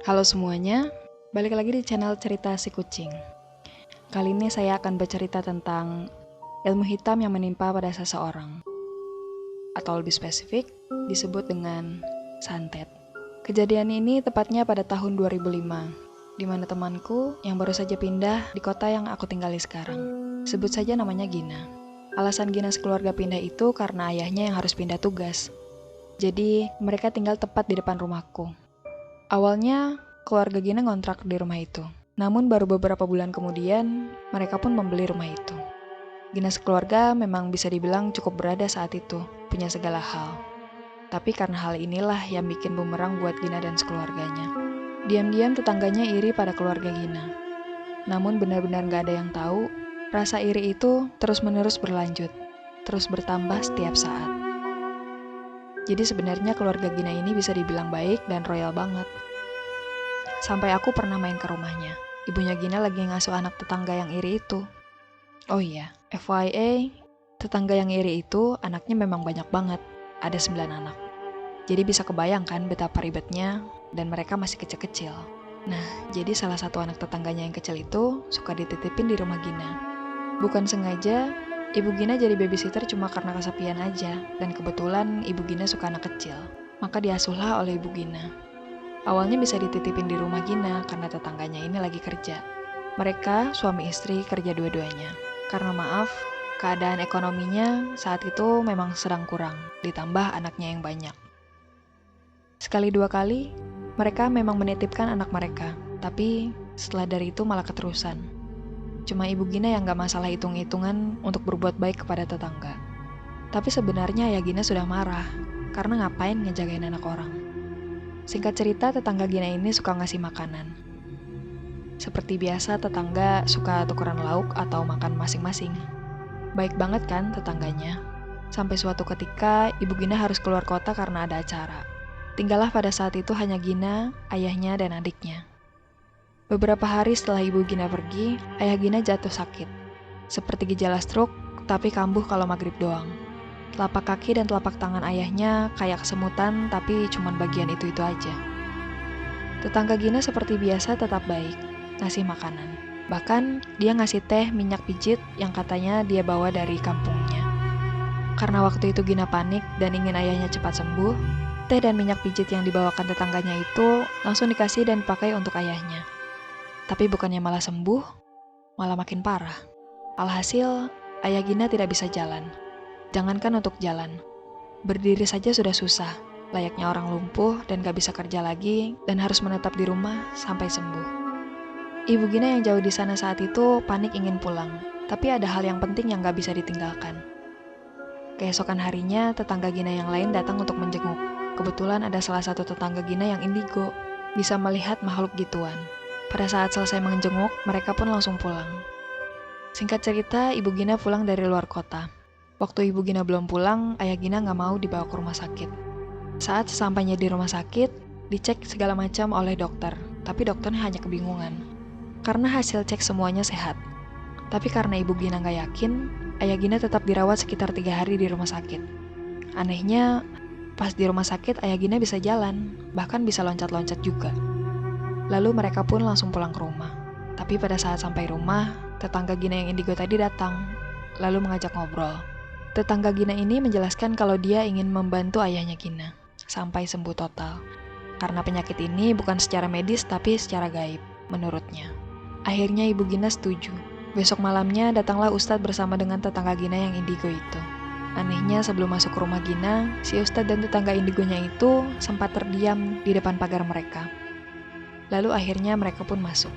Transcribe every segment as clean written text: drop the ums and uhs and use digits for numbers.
Halo semuanya, balik lagi di channel Cerita Si Kucing. Kali ini saya akan bercerita tentang ilmu hitam yang menimpa pada seseorang. Atau lebih spesifik, disebut dengan santet. Kejadian ini tepatnya pada tahun 2005, di mana temanku yang baru saja pindah di kota yang aku tinggali sekarang. Sebut saja namanya Gina. Alasan Gina sekeluarga pindah itu karena ayahnya yang harus pindah tugas. Jadi, mereka tinggal tepat di depan rumahku. Awalnya, keluarga Gina ngontrak di rumah itu. Namun baru beberapa bulan kemudian, mereka pun membeli rumah itu. Gina sekeluarga memang bisa dibilang cukup berada saat itu, punya segala hal. Tapi karena hal inilah yang bikin bumerang buat Gina dan sekeluarganya. Diam-diam tetangganya iri pada keluarga Gina. Namun benar-benar gak ada yang tahu, rasa iri itu terus-menerus berlanjut, terus bertambah setiap saat. Jadi sebenarnya keluarga Gina ini bisa dibilang baik dan royal banget. Sampai aku pernah main ke rumahnya. Ibunya Gina lagi ngasuh anak tetangga yang iri itu. Oh iya, FYI, tetangga yang iri itu anaknya memang banyak banget. Ada 9 anak. Jadi bisa kebayangkan betapa ribetnya dan mereka masih kecil-kecil. Nah, jadi salah satu anak tetangganya yang kecil itu suka dititipin di rumah Gina. Bukan sengaja, Ibu Gina jadi babysitter cuma karena kesepian aja. Dan kebetulan Ibu Gina suka anak kecil. Maka diasuhlah oleh Ibu Gina. Awalnya bisa dititipin di rumah Gina karena tetangganya ini lagi kerja. Mereka suami istri kerja dua-duanya. Karena maaf, keadaan ekonominya saat itu memang sedang kurang, ditambah anaknya yang banyak. Sekali dua kali, mereka memang menitipkan anak mereka, tapi setelah dari itu malah keterusan. Cuma Ibu Gina yang gak masalah hitung-hitungan untuk berbuat baik kepada tetangga. Tapi sebenarnya ya Gina sudah marah, karena ngapain ngejagain anak orang. Singkat cerita, tetangga Gina ini suka ngasih makanan. Seperti biasa, tetangga suka tukeran lauk atau makan masing-masing. Baik banget kan tetangganya? Sampai suatu ketika, Ibu Gina harus keluar kota karena ada acara. Tinggallah pada saat itu hanya Gina, ayahnya, dan adiknya. Beberapa hari setelah Ibu Gina pergi, ayah Gina jatuh sakit. Seperti gejala stroke, tapi kambuh kalau maghrib doang. Telapak kaki dan telapak tangan ayahnya kayak kesemutan, tapi cuman bagian itu-itu aja. Tetangga Gina seperti biasa tetap baik, ngasih makanan. Bahkan dia ngasih teh minyak pijit yang katanya dia bawa dari kampungnya. Karena waktu itu Gina panik dan ingin ayahnya cepat sembuh, teh dan minyak pijit yang dibawakan tetangganya itu langsung dikasih dan dipakai untuk ayahnya. Tapi bukannya malah sembuh, malah makin parah. Alhasil, ayah Gina tidak bisa jalan. Jangankan untuk jalan, berdiri saja sudah susah, layaknya orang lumpuh dan gak bisa kerja lagi dan harus menetap di rumah sampai sembuh. Ibu Gina yang jauh di sana saat itu panik ingin pulang, tapi ada hal yang penting yang gak bisa ditinggalkan. Keesokan harinya, tetangga Gina yang lain datang untuk menjenguk. Kebetulan ada salah satu tetangga Gina yang indigo, bisa melihat makhluk gituan. Pada saat selesai menjenguk, mereka pun langsung pulang. Singkat cerita, Ibu Gina pulang dari luar kota. Waktu Ibu Gina belum pulang, ayah Gina gak mau dibawa ke rumah sakit. Saat sesampainya di rumah sakit, dicek segala macam oleh dokter, tapi dokternya hanya kebingungan. Karena hasil cek semuanya sehat. Tapi karena Ibu Gina gak yakin, ayah Gina tetap dirawat sekitar 3 hari di rumah sakit. Anehnya, pas di rumah sakit ayah Gina bisa jalan, bahkan bisa loncat-loncat juga. Lalu mereka pun langsung pulang ke rumah. Tapi pada saat sampai rumah, tetangga Gina yang indigo tadi datang, lalu mengajak ngobrol. Tetangga Gina ini menjelaskan kalau dia ingin membantu ayahnya Gina sampai sembuh total. Karena penyakit ini bukan secara medis tapi secara gaib, menurutnya. Akhirnya Ibu Gina setuju. Besok malamnya datanglah Ustadz bersama dengan tetangga Gina yang indigo itu. Anehnya sebelum masuk ke rumah Gina, si Ustadz dan tetangga indigonya itu sempat terdiam di depan pagar mereka. Lalu akhirnya mereka pun masuk.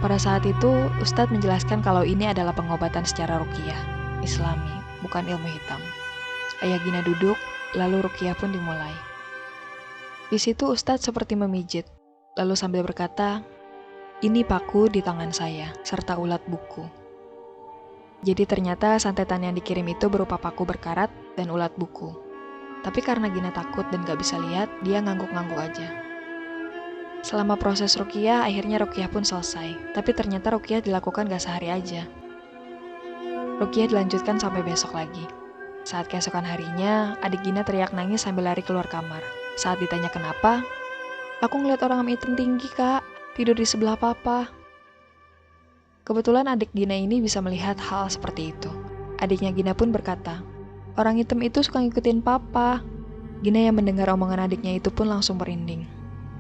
Pada saat itu, Ustadz menjelaskan kalau ini adalah pengobatan secara ruqyah, Islami, bukan ilmu hitam. Ayah Gina duduk, lalu ruqyah pun dimulai. Di situ Ustadz seperti memijit, lalu sambil berkata, "Ini paku di tangan saya, serta ulat buku." Jadi ternyata santetan yang dikirim itu berupa paku berkarat dan ulat buku. Tapi karena Gina takut dan gak bisa lihat, dia ngangguk-ngangguk aja. Selama proses ruqyah, akhirnya ruqyah pun selesai. Tapi ternyata ruqyah dilakukan gak sehari aja. Ruqyah dilanjutkan sampai besok lagi. Saat keesokan harinya, adik Gina teriak nangis sambil lari keluar kamar. Saat ditanya kenapa, Aku ngeliat orang hitam tinggi, Kak, tidur di sebelah papa. Kebetulan adik Gina ini bisa melihat hal seperti itu. Adiknya Gina pun berkata, orang hitam itu suka ngikutin papa. Gina yang mendengar omongan adiknya itu pun langsung merinding.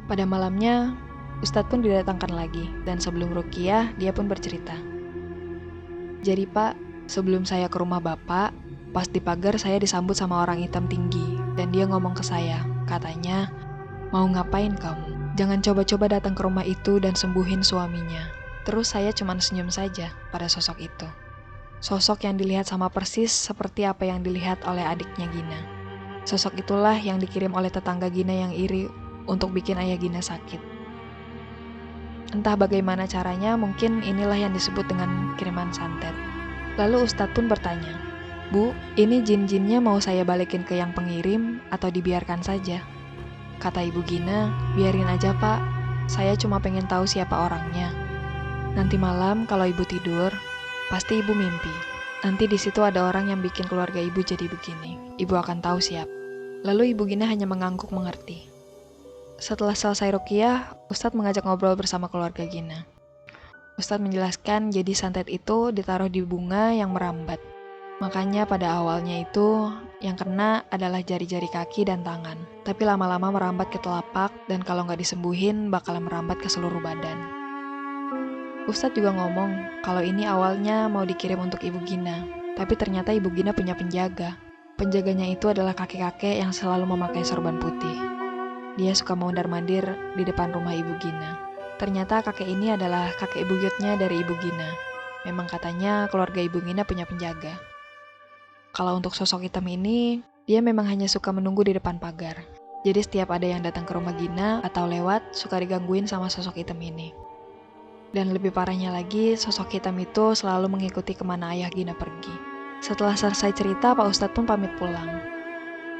Pada malamnya, Ustadz pun didatangkan lagi, dan sebelum ruqyah, dia pun bercerita. Jadi Pak, sebelum saya ke rumah Bapak, pas di pagar saya disambut sama orang hitam tinggi, dan dia ngomong ke saya, katanya, mau ngapain kamu? Jangan coba-coba datang ke rumah itu dan sembuhin suaminya. Terus saya cuma senyum saja pada sosok itu. Sosok yang dilihat sama persis seperti apa yang dilihat oleh adiknya Gina. Sosok itulah yang dikirim oleh tetangga Gina yang iri untuk bikin ayah Gina sakit. Entah bagaimana caranya, mungkin inilah yang disebut dengan kiriman santet. Lalu Ustadz pun bertanya, Bu, ini jin-jinnya mau saya balikin ke yang pengirim atau dibiarkan saja? Kata Ibu Gina, biarin aja Pak, saya cuma pengen tahu siapa orangnya. Nanti malam kalau Ibu tidur, pasti Ibu mimpi. Nanti di situ ada orang yang bikin keluarga Ibu jadi begini. Ibu akan tahu siapa. Lalu Ibu Gina hanya mengangguk mengerti. Setelah selesai ruqyah, Ustadz mengajak ngobrol bersama keluarga Gina. Ustadz menjelaskan jadi santet itu ditaruh di bunga yang merambat. Makanya pada awalnya itu yang kena adalah jari-jari kaki dan tangan. Tapi lama-lama merambat ke telapak dan kalau nggak disembuhin bakalan merambat ke seluruh badan. Ustadz juga ngomong kalau ini awalnya mau dikirim untuk Ibu Gina. Tapi ternyata Ibu Gina punya penjaga. Penjaganya itu adalah kakek-kakek yang selalu memakai sorban putih. Dia suka mondar-mandir di depan rumah Ibu Gina. Ternyata kakek ini adalah kakek buyutnya dari Ibu Gina. Memang katanya keluarga Ibu Gina punya penjaga. Kalau untuk sosok hitam ini, dia memang hanya suka menunggu di depan pagar. Jadi setiap ada yang datang ke rumah Gina atau lewat, suka digangguin sama sosok hitam ini. Dan lebih parahnya lagi, sosok hitam itu selalu mengikuti kemana ayah Gina pergi. Setelah selesai cerita, Pak Ustadz pun pamit pulang.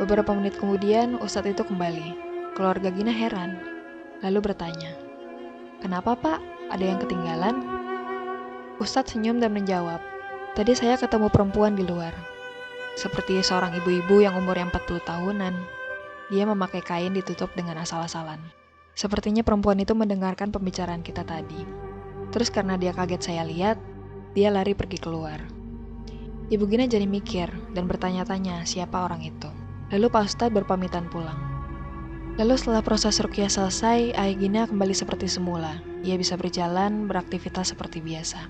Beberapa menit kemudian, Ustadz itu kembali. Keluarga Gina heran, lalu bertanya, kenapa Pak? Ada yang ketinggalan? Ustadz senyum dan menjawab, tadi saya ketemu perempuan di luar. Seperti seorang ibu-ibu yang umurnya 40 tahunan. Dia memakai kain ditutup dengan asal-asalan. Sepertinya perempuan itu mendengarkan pembicaraan kita tadi. Terus karena dia kaget saya lihat, dia lari pergi keluar. Ibu Gina jadi mikir dan bertanya-tanya siapa orang itu. Lalu Pak Ustadz berpamitan pulang. Lalu setelah proses ruqyah selesai, ayah Gina kembali seperti semula. Ia bisa berjalan, beraktivitas seperti biasa.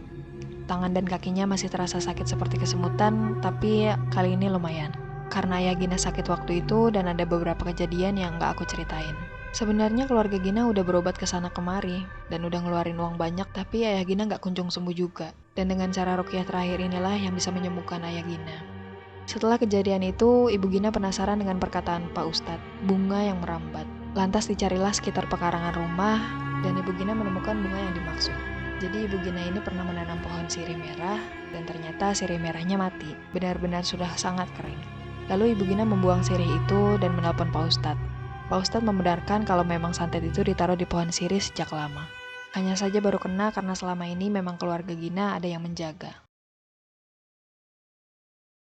Tangan dan kakinya masih terasa sakit seperti kesemutan, tapi kali ini lumayan. Karena ayah Gina sakit waktu itu dan ada beberapa kejadian yang gak aku ceritain. Sebenarnya keluarga Gina udah berobat ke sana kemari dan udah ngeluarin uang banyak, tapi ayah Gina gak kunjung sembuh juga. Dan dengan cara ruqyah terakhir inilah yang bisa menyembuhkan ayah Gina. Setelah kejadian itu, Ibu Gina penasaran dengan perkataan Pak Ustadz, bunga yang merambat. Lantas dicarilah sekitar pekarangan rumah, dan Ibu Gina menemukan bunga yang dimaksud. Jadi Ibu Gina ini pernah menanam pohon sirih merah, dan ternyata sirih merahnya mati, benar-benar sudah sangat kering. Lalu Ibu Gina membuang sirih itu dan menelpon Pak Ustadz. Pak Ustadz membenarkan kalau memang santet itu ditaruh di pohon sirih sejak lama. Hanya saja baru kena karena selama ini memang keluarga Gina ada yang menjaga.